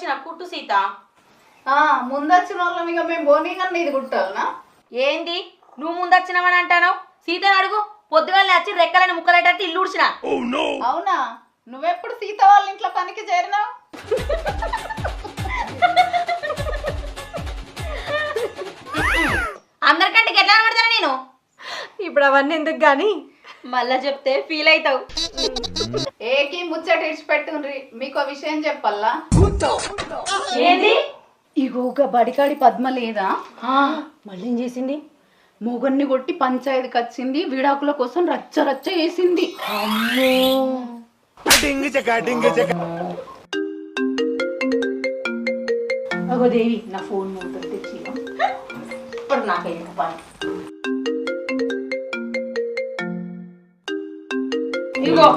ముందొచ్చిన కుట్టు సీత. ముందొచ్చిన వాళ్ళం ఇక మేము బోనీగా ఇది కుట్టాలనా? ఏంది నువ్వు ముందొచ్చినావని అంటాను? సీతను అడుగు, పొద్దుగానే వచ్చి రెక్కలని ముక్కలేటట్టు ఇల్లు ఉడిచిన. అవునా? నువ్వెప్పుడు సీత వాళ్ళ ఇంట్లో పనికి చేరినావు? అందరికంటే ఎట్లా కనబడతాను నేను? ఇప్పుడు అవన్నీ ఎందుకు గాని మళ్ళా చెప్తే ఫీల్ అవుతావు. ఏకి ముచ్చట ఇడిచిపెట్టుండ్రి, మీకు ఆ విషయం చెప్పల్లా. ఏంది? ఇగో ఒక బడికాడి పద్మ లేదా, మళ్ళీ ఏం చేసింది? మొగన్ని కొట్టి పంచాయతీకి వచ్చింది, విడాకుల కోసం రచ్చ రచ్చ వేసింది. అగో దేవి, నా ఫోన్ మొత్తం తెచ్చి ఇప్పుడు నాకైతే పని. ఇగో